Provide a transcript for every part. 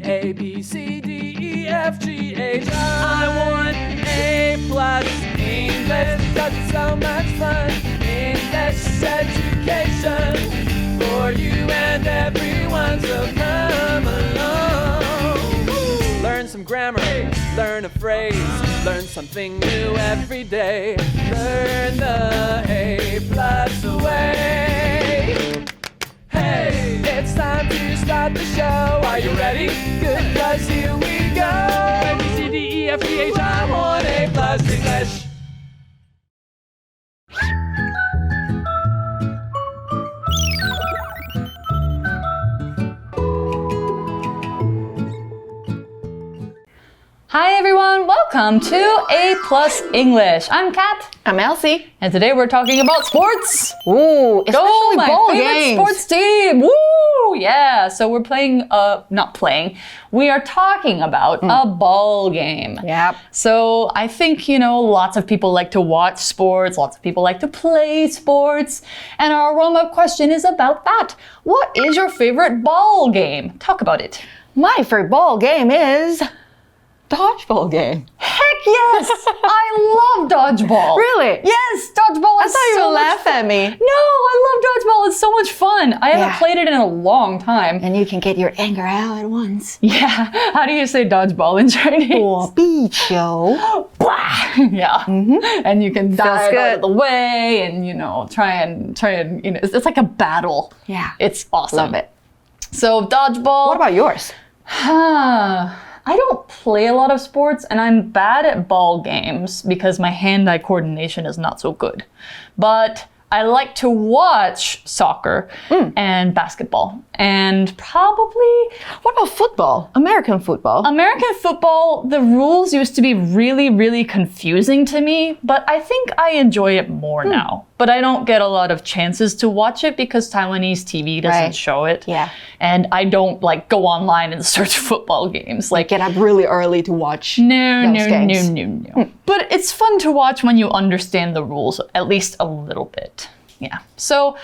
A, B, C, D, E, F, G, H, I want A+ English because it's so much fun. English education for you and everyone, so come along. Learn some grammar, learn a phrase, learn something new every day. Learn the A+ way. Hey, it's time to start the show. Are you ready? Good, 'cause here we go. A, B, C, D, E, F, G, H, I want A+ English. Hi everyone, welcome to A+ English. I'm Kat. I'm Elsie. And today we're talking about sports. Ooh, especially my ball favorite games. sports team. Woo! Yeah, so we're playing, not playing. We are talking about a ball game. Yep. So I think, lots of people like to watch sports. Lots of people like to play sports. And our warm-up question is about that. What is your favorite ball game? Talk about it. My favorite ball game is dodgeball game. Heck yes! I love dodgeball. Really? Yes, dodgeball is I thought you so would much laugh fun. at me. No, I love dodgeball. It's so much fun. I haven't Yeah. played it in a long time. And you can get your anger out at once. Yeah. How do you say dodgeball in Chinese? 躲避球. Yeah. And you can dive good. out of the way and, try and, it's like a battle. Yeah. It's awesome. Love it. So dodgeball. What about yours? I don't play a lot of sports and I'm bad at ball games because my hand-eye coordination is not so good. But I like to watch soccer and basketball and probably... What about football? American football? American football, the rules used to be really, really confusing to me, but I think I enjoy it more now. But I don't get a lot of chances to watch it because Taiwanese TV doesn't show it. Yeah. And I don't go online and search football games. Get up really early to watch No. games. But it's fun to watch when you understand the rules, at least a little bit. Yeah. So,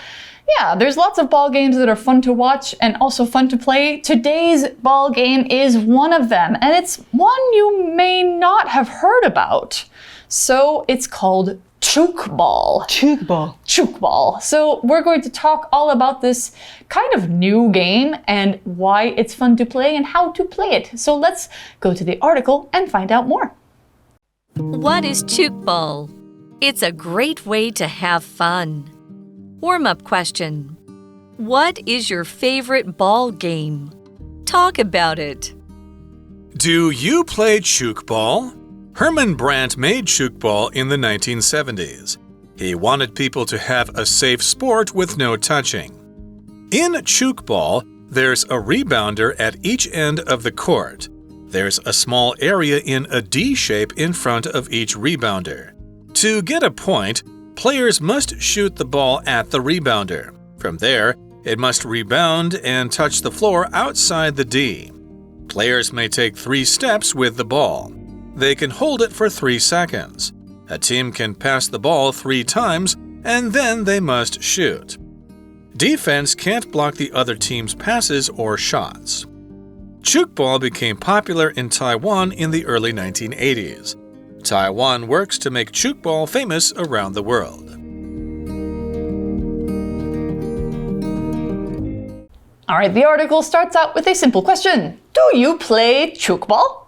yeah, there's lots of ball games that are fun to watch and also fun to play. Today's ball game is one of them, and it's one you may not have heard about. So it's called chukball. Chukball. So we're going to talk all about this kind of new game and why it's fun to play and how to play it. So let's go to the article and find out more. What is chukball? It's a great way to have fun. Warm-up question. What is your favorite ball game? Talk about it. Do you play chukball? Herman Brandt made chukball in the 1970s. He wanted people to have a safe sport with no touching. In chukball, there's a rebounder at each end of the court. There's a small area in a D shape in front of each rebounder. To get a point, players must shoot the ball at the rebounder. From there, it must rebound and touch the floor outside the D. Players may take 3 steps with the ball. They can hold it for 3 seconds. A team can pass the ball 3 times, and then they must shoot. Defense can't block the other team's passes or shots. Chukball became popular in Taiwan in the early 1980s. Taiwan works to make chukball famous around the world. All right, the article starts out with a simple question. Do you play chukball?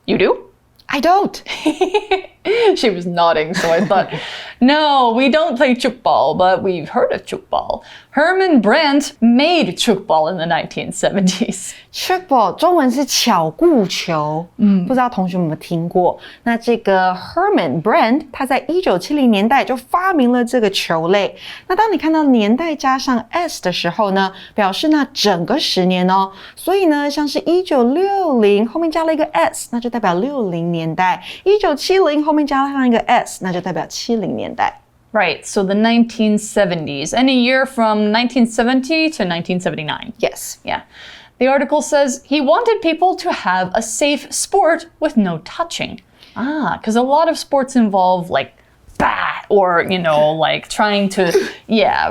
You do? I don't. She was nodding, so I thought, no, we don't play chukball, but we've heard of chukball. Herman Brandt made chukball in the 1970s. Chukball 中文是巧固球，不知道同学们有没有听过？那这个 Herman Brandt 他在1970年代就发明了这个球类。那当你看到年代加上 s 的时候呢，表示那整个10年哦。所以呢，像是1960后面加了一个 s， 那就代表60年代；1970后面加上一个 s， 那就代表70年代。Right, so the 1970s, and a year from 1970 to 1979. Yes. Yeah. The article says he wanted people to have a safe sport with no touching. Because a lot of sports involve bat or, trying to,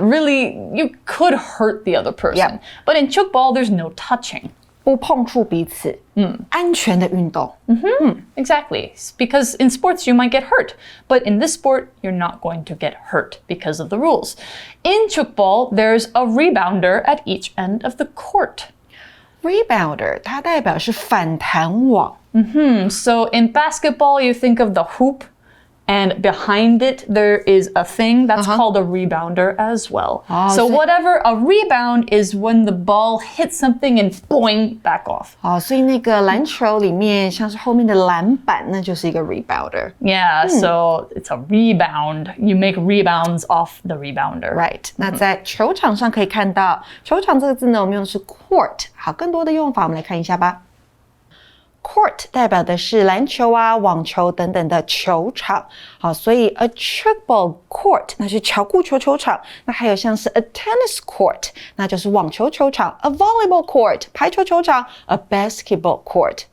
really, you could hurt the other person. Yep. But in chukball, there's no touching. 不碰触彼此，安全的运动。Exactly. Because in sports you might get hurt, but in this sport you're not going to get hurt because of the rules. In chukball, there's a rebounder at each end of the court. Rebounder 它代表是反弹网。So in basketball, you think of the hoop, and behind it there is a thing that's called a rebounder as well. So whatever a rebound is when the ball hits something and boing back off. 所以那个篮球里面像是后面的篮板，那就是一个 rebounder. Yeah, so it's a rebound. You make rebounds off the rebounder. Right. 那在球场上可以看到，球场这个字呢，我们用的是 court。好，更多的用法我们来看一下吧。Court 代表的是篮球啊、网球等等的球场。好，所以 a chukball court 那是巧固球球场。那还有像是 a tennis court 那就是网球球场。a volleyball court 排球球场。a basketball court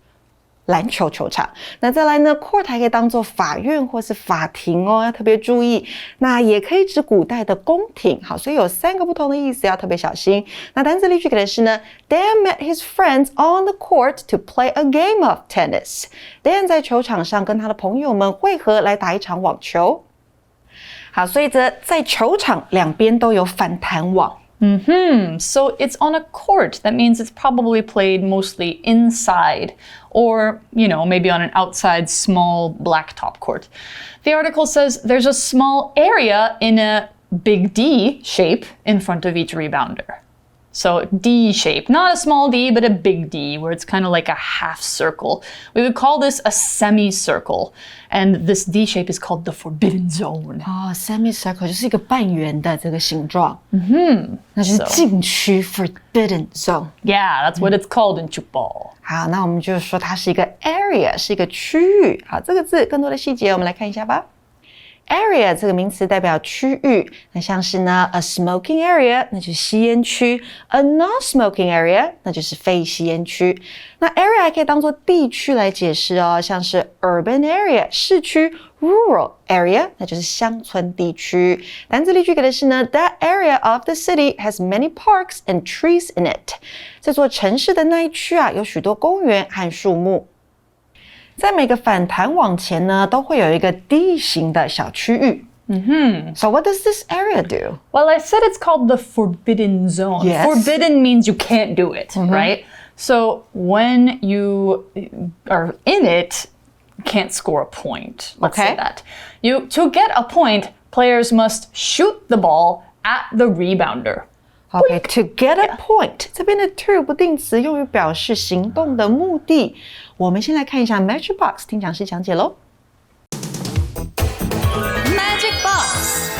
篮球球场。那再来呢 court 还可以当作法院或是法庭哦，要特别注意。那也可以指古代的宫廷。好，所以有3个不同的意思，要特别小心。那单字例句给的是呢 Dan met his friends on the court to play a game of tennis. Dan 在球场上跟他的朋友们会合来打一场网球。好，所以在球场两边都有反弹网。So it's on a court. That means it's probably played mostly inside or, maybe on an outside small blacktop court. The article says there's a small area in a big D shape in front of each rebounder. So D shape, not a small d, but a big D, where it's kind of like a half circle. We would call this a semicircle. And this D shape is called the forbidden zone. Semicircle 就是一个半圆的这个形状。那就是禁区 forbidden zone. Yeah, that's what it's called in chukball. 好，那我们就说它是一个 area， 是一个区域。好，这个字更多的细节我们来看一下吧。Area 这个名词代表区域，那像是呢 a smoking area 那就是吸烟区 a non-smoking area 那就是非吸烟区。那 area 还可以当作地区来解释哦，像是 urban area 市区 rural area 那就是乡村地区。单字例句给的是呢 That area of the city has many parks and trees in it. 这座城市的那一区啊有许多公园和树木。在每个反弹网前呢，都会有一个 D 型的小区域。So what does this area do? Well, I said it's called the forbidden zone. Yes. Forbidden means you can't do it, right? So when you are in it, you can't score a point. Let's say that. To get a point, players must shoot the ball at the rebounder. Okay, to get a point. 这边的 to 不定词用于表示行动的目的。我们先来看一下 Magic Box 听讲师讲解咯。Magic Box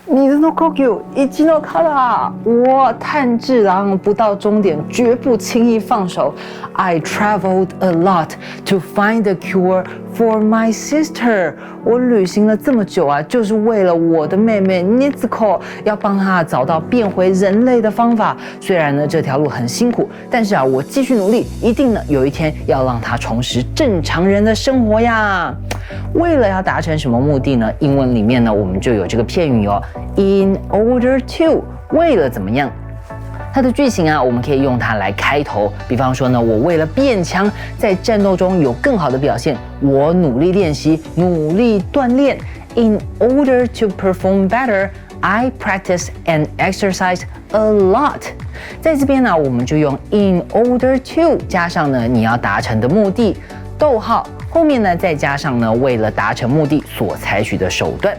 水の呼吸，一の殻。我炭治郎不到终点绝不轻易放手。I traveled a lot to find a cure for my sister. 我旅行了这么久啊，就是为了我的妹妹 Nizuko， 要帮她找到变回人类的方法。虽然呢这条路很辛苦，但是啊我继续努力，一定呢有一天要让她重拾正常人的生活呀。为了要达成什么目的呢？英文里面呢我们就有这个片语哦 ，in order to， 为了怎么样？它的句型啊，我们可以用它来开头。比方说呢，我为了变强，在战斗中有更好的表现，我努力练习，努力锻炼。In order to perform better, I practice and exercise a lot. 在这边呢，我们就用 in order to 加上呢你要达成的目的，逗号后面呢再加上呢为了达成目的所采取的手段。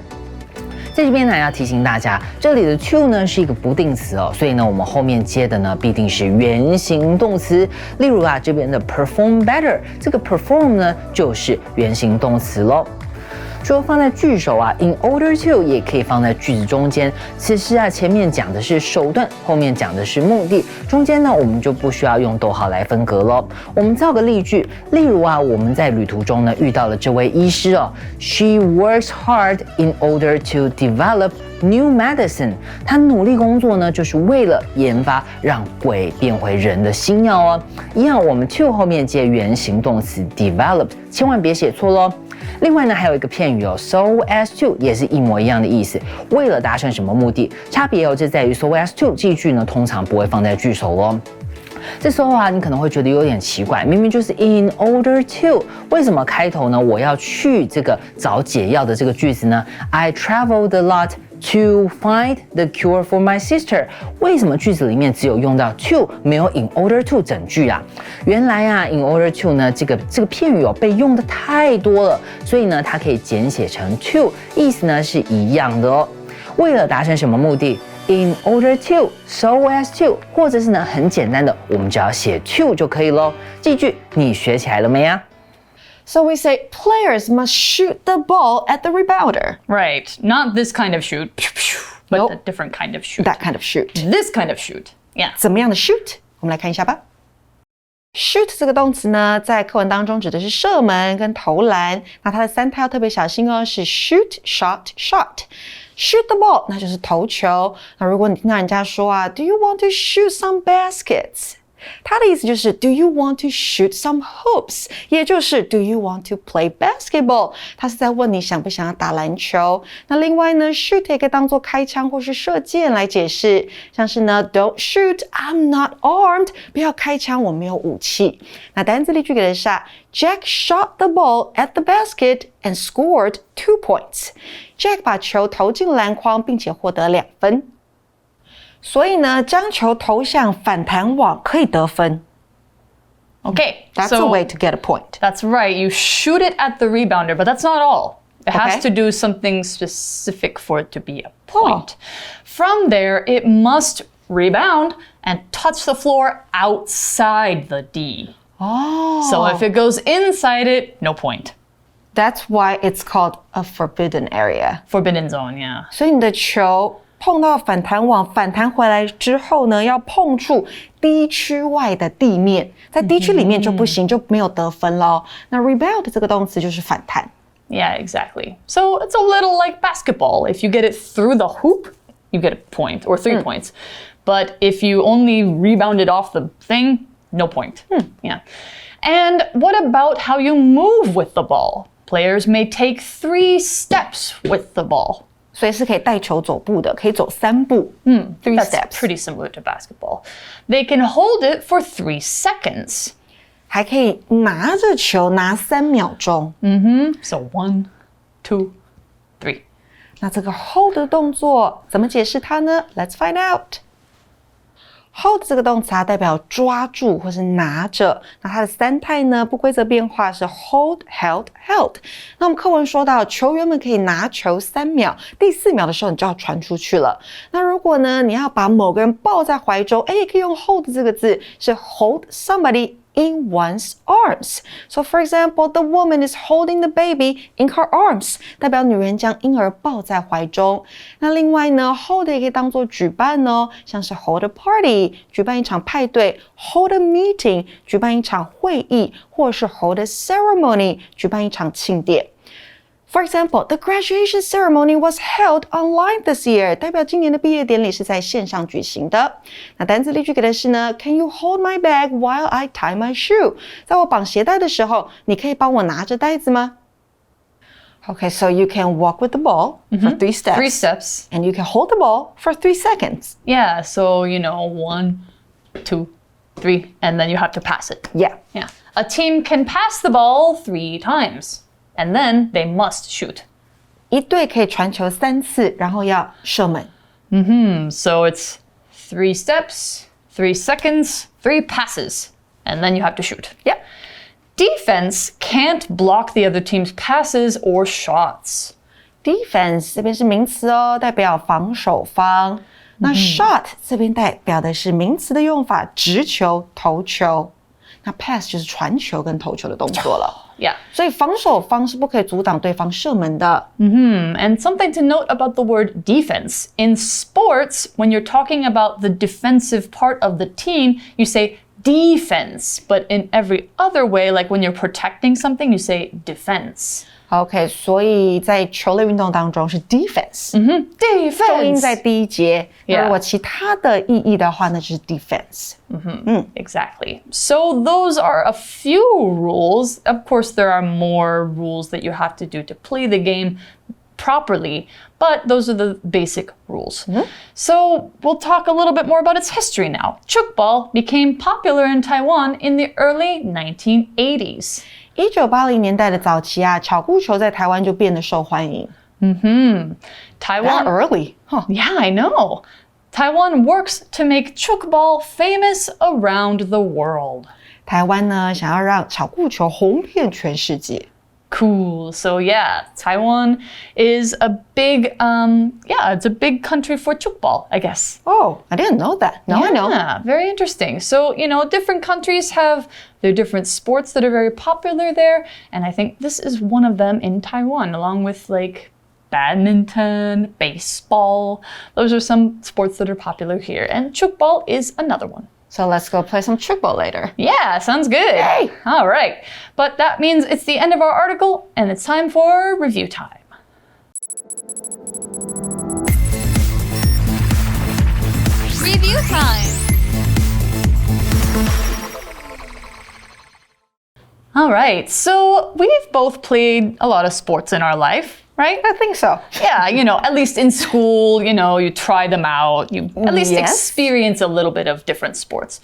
在这边呢要提醒大家，这里的 to 呢是一个不定词哦，所以呢我们后面接的呢必定是原形动词。例如啊这边的 perform better， 这个 perform 呢就是原形动词咯。除了放在句首啊 in order to 也可以放在句子中间。此时啊前面讲的是手段，后面讲的是目的，中间呢我们就不需要用逗号来分隔咯。我们造个例句，例如啊我们在旅途中呢遇到了这位医师哦 She works hard in order to develop new medicine. 她努力工作呢就是为了研发让鬼变回人的新药哦。一样我们 to 后面接原形动词 develop， 千万别写错咯。另外呢，还有一个片语so as to 也是一模一样的意思，为了达成什么目的，差别就在于 so as to 这一句呢，通常不会放在句首咯。这时候你可能会觉得有点奇怪，明明就是 in order to， 为什么开头呢我要去这个找解药的这个句子呢 ？I traveled a lot to find the cure for my sister。为什么句子里面只有用到 to， 没有 in order to 整句啊？原来in order to 呢这个片语被用的太多了，所以呢它可以简写成 to， 意思呢是一样的哦。为了达成什么目的？In order to, so as to， 或者是呢很简单的，我们只要写 to 就可以咯。这句你学起来了没啊？ So we say players must shoot the ball at the rebounder. Right. Not this kind of shoot, but Nope. a different kind of shoot. That kind of shoot. This kind of shoot. Yeah. 怎么样的 shoot？ 我们来看一下吧。Shoot 这个动词呢，在课文当中指的是射门跟投篮。那它的三态要特别小心哦，是 shoot, shot, shot。Shoot the ball， 那就是投球。那如果你听到人家说，Do you want to shoot some baskets？ 它的意思就是 Do you want to shoot some hoops？ 也就是 Do you want to play basketball？ 它是在问你想不想要打篮球。那另外呢 ，shoot 也可以当作开枪或是射箭来解释，像是呢 Don't shoot, I'm not armed， 不要开枪，我没有武器。那单字例句给的是Jack shot the ball at the basket and scored 2 points. Jack 把球投进篮筐，并且获得2分。所以呢，将球投向反弹网可以得分。Okay. That's so a way to get a point. That's right. You shoot it at the rebounder, but that's not all. It has Okay. to do something specific for it to be a point. From there, it must rebound and touch the floor outside the D. So if it goes inside it, no point. That's why it's called a forbidden area. Forbidden zone, yeah. 所以你的球碰到反弹网，反弹回来之后呢，要碰触D区外的地面，在 D 区里面就不行，就没有得分咯。那 rebound 这个动词就是反弹。Yeah, exactly. So it's a little like basketball. If you get it through the hoop, you get a point or 3 points. But if you only rebound it off the thing, no point. Yeah. And what about how you move with the ball? Players may take 3 steps with the ball. 所以是可以带球走步的，可以走3步。3 That's steps. pretty similar to basketball. They can hold it for 3 seconds. 还可以拿着球拿3秒钟。So 1, 2, 3. 那这个 hold 的动作怎么解释它呢？ Let's find out。Hold 这个动词代表抓住或是拿着，那它的三态呢不规则变化是 hold, held, held。那我们课文说到球员们可以拿球3秒，第4秒的时候你就要传出去了。那如果呢你要把某个人抱在怀中，也可以用 hold 这个字，是 hold somebody in one's arms. So for example, the woman is holding the baby in her arms. 代表女人将婴儿抱在怀中。那另外呢 hold 也可以当作举办哦，像是 hold a party 举办一场派对， hold a meeting 举办一场会议，或者是 hold a ceremony 举办一场庆典。For example, the graduation ceremony was held online this year. 代表今年的毕业典礼是在线上举行的。那单字例句给的是呢 Can you hold my bag while I tie my shoe? 在我绑鞋带的时候，你可以帮我拿着袋子吗？ Okay, so you can walk with the ball for 3 steps. 3 steps. And you can hold the ball for 3 seconds. Yeah, so 1, 2, 3, and then you have to pass it. Yeah. Yeah. A team can pass the ball 3 times, and then they must shoot. 一队可以传球3次，然后要射门。So it's 3 steps, 3 seconds, 3 passes, and then you have to shoot. Yeah. Defense can't block the other team's passes or shots. Defense 这边是名词哦，代表防守方。那 shot 这边代表的是名词的用法，直球、投球。那 pass 就是传球跟投球的动作了。Yeah. 所以防守方是不可以阻挡对方射门的。And something to note about the word defense. In sports, when you're talking about the defensive part of the team, you say defense, but in every other way, like when you're protecting something, you say defense. OK， 所以在球类运动当中是 defense， Defense. 重音在第一节。 Yeah. 如果其他的意义的话，那就是 defense。 Exactly. So those are a few rules. Of course, there are more rules that you have to do to play the game properly, but those are the basic rules. So we'll talk a little bit more about its history now. Chukball became popular in Taiwan in the early 1980s. 1980年代的早期啊，巧固球在台湾就变得受欢迎。That Taiwan. early, huh? Yeah, I know. Taiwan works to make chukball famous around the world. 台湾呢，想要让巧固球红遍全世界。Cool. So yeah, Taiwan is a big, it's a big country for chukball, I guess. Oh, I didn't know that. Now I know. Yeah, very interesting. So, different countries have their different sports that are very popular there, and I think this is one of them in Taiwan, along with like badminton, baseball. Those are some sports that are popular here, and chukball is another one. So let's go play some chukball later. Yeah, sounds good. Yay! All right. But that means it's the end of our article, and it's time for review time. Review time. All right. So we've both played a lot of sports in our life, right? I think so. Yeah, at least in school, you try them out. You at least Yes. experience a little bit of different sports.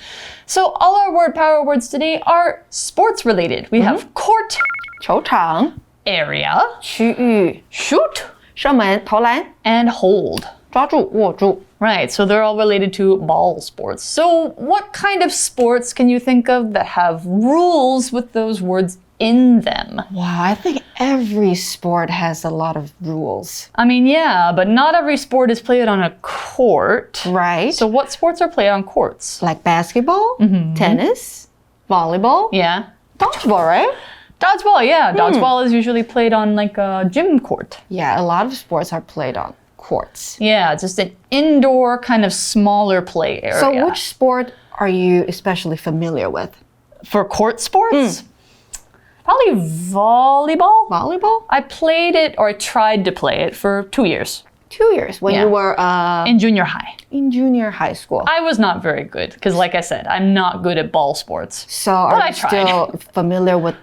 So all our word power words today are sports related. We have court, 球场、 area, 区域、 shoot, 射门、投篮、 and hold. 抓住、握住。 Right, so they're all related to ball sports. So what kind of sports can you think of that have rules with those words in them? Wow, I think every sport has a lot of rules. I mean, yeah, but not every sport is played on a court. Right? So what sports are played on courts? Like basketball, tennis, volleyball, Yeah. dodgeball, right? Dodgeball, yeah. Dodgeball is usually played on like a gym court. Yeah, a lot of sports are played on courts. Yeah, just an indoor kind of smaller play area. So which sport are you especially familiar with? For court sports? Probably volleyball. Volleyball? I played it, or I tried to play it for 2 years 2 years when Yeah. you were in junior high. in junior high school. I was not very good because, like I said, I'm not good at ball sports. So But are I you tried. still familiar with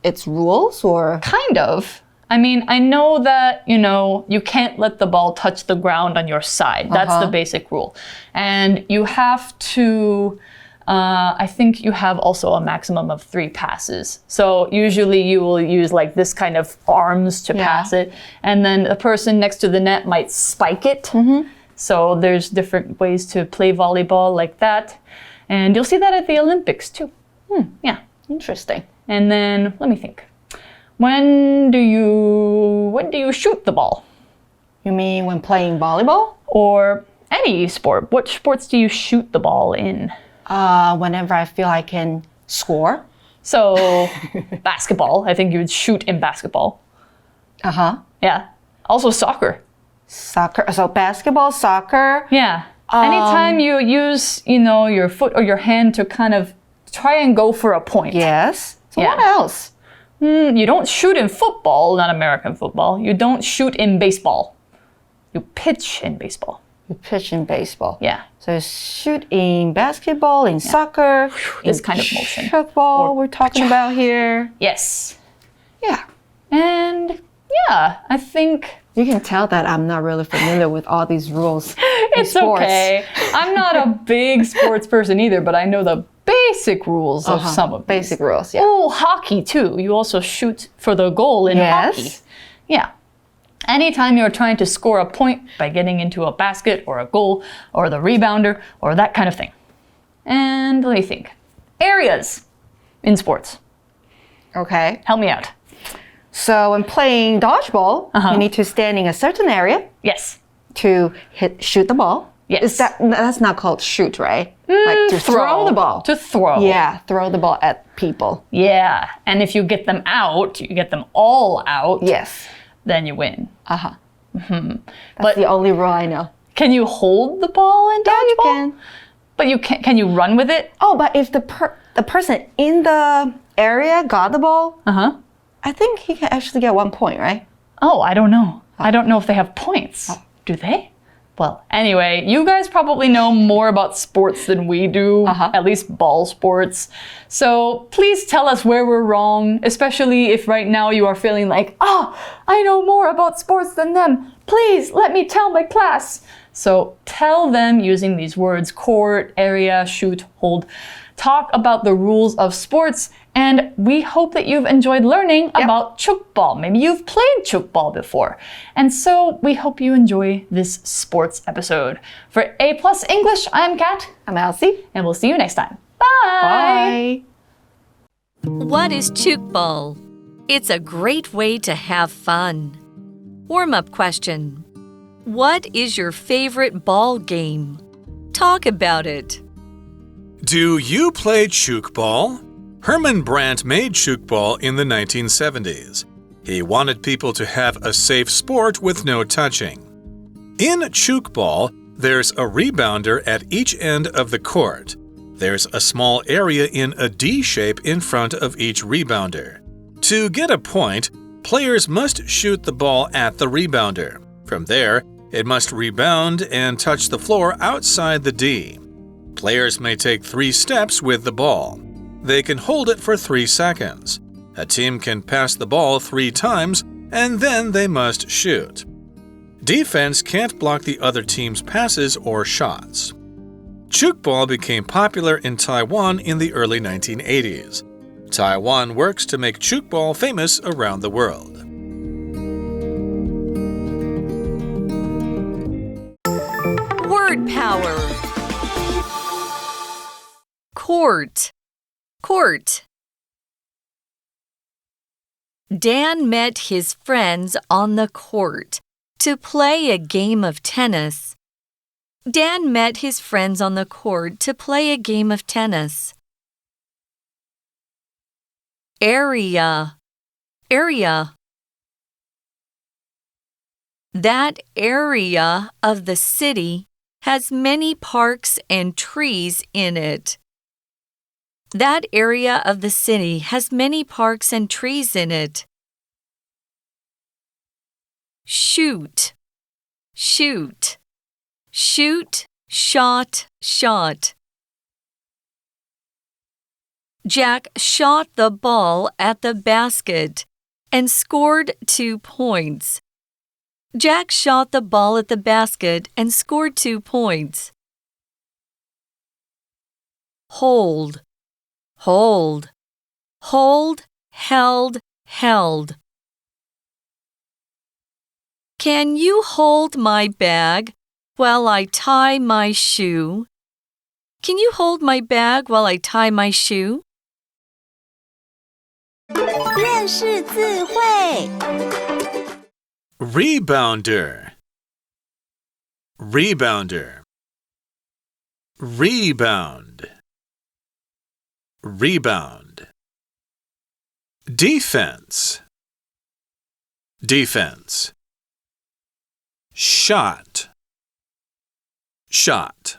its rules or? Kind of. I mean, I know that, you can't let the ball touch the ground on your side. That's the basic rule. And you have to, I think you have also a maximum of 3 passes. So usually you will use like this kind of arms to pass it. And then the person next to the net might spike it. So there's different ways to play volleyball like that. And you'll see that at the Olympics too. Yeah. Interesting. And then, let me think. When do you shoot the ball? You mean when playing volleyball? Or any sport? What sports do you shoot the ball in? Whenever I feel I can score. So, basketball. I think you would shoot in basketball. Uh-huh. Yeah. Also soccer. Soccer. So basketball, soccer. Yeah. Anytime you use, your foot or your hand to kind of try and go for a point. Yes. So Yeah. what else? You don't shoot in football, not American football. You don't shoot in baseball. You pitch in baseball. You pitch in baseball. Yeah. So shoot in basketball, in soccer, This in kind of motion. Football we're talking about here. Yes. Yeah. And yeah, I think You can tell that I'm not really familiar with all these rules. in it's sports. okay. I'm not a big sports person either, but I know the basic rules of some of these. Basic rules, yeah. Oh, hockey too. You also shoot for the goal in hockey. Yes. Yeah. Anytime you're trying to score a point by getting into a basket or a goal or the rebounder or that kind of thing. And let me think. Areas in sports. Okay. Help me out. So when playing dodgeball, you need to stand in a certain area Yes. to shoot the ball. Yes. That's not called shoot, right? Like to throw the ball. To throw. Yeah, throw the ball at people. Yeah. And if you get them out, you get them all out, Yes. then you win. Uh-huh. That's But the only rule I know. can you hold the ball in dodgeball? You can. But can you run with it? Oh, but if the person in the area got the ball, I think he can actually get 1 point, right? Oh, I don't know. I don't know if they have points. Do they? Well, anyway, you guys probably know more about sports than we do, at least ball sports. So please tell us where we're wrong, especially if right now you are feeling like, I know more about sports than them. Please let me tell my class. So tell them using these words: court, area, shoot, hold. Talk about the rules of sports, and we hope that you've enjoyed learning about 축ball. Maybe you've played 축ball before. And so we hope you enjoy this sports episode. For A+ English, I'm Kat. I'm Elsie. And we'll see you next time. Bye! Bye! What is 축ball? It's a great way to have fun. Warm-up question. What is your favorite ball game? Talk about it. Do you play 축ball? Herman Brandt made 축ball in the 1970s. He wanted people to have a safe sport with no touching. In 축ball, there's a rebounder at each end of the court. There's a small area in a D shape in front of each rebounder. To get a point, players must shoot the ball at the rebounder. From there, it must rebound and touch the floor outside the D. Players may take 3 steps with the ball. They can hold it for 3 seconds. A team can pass the ball 3 times, and then they must shoot. Defense can't block the other team's passes or shots. 축ball became popular in Taiwan in the early 1980s. Taiwan works to make 축ball famous around the world. Word power. Court. Court. Dan met his friends on the court to play a game of tennis. Dan met his friends on the court to play a game of tennis. Area. Area. That area of the city has many parks and trees in it. That area of the city has many parks and trees in it. Shoot. Shoot. Shoot, shot, shot. Jack shot the ball at the basket and scored 2 points. Jack shot the ball at the basket and scored 2 points. Hold. Hold. Hold, held, held. Can you hold my bag while I tie my shoe? Can you hold my bag while I tie my shoe? 认识字汇 Rebounder. Rebounder. Rebound. Rebound. Defense. Defense. Shot. Shot.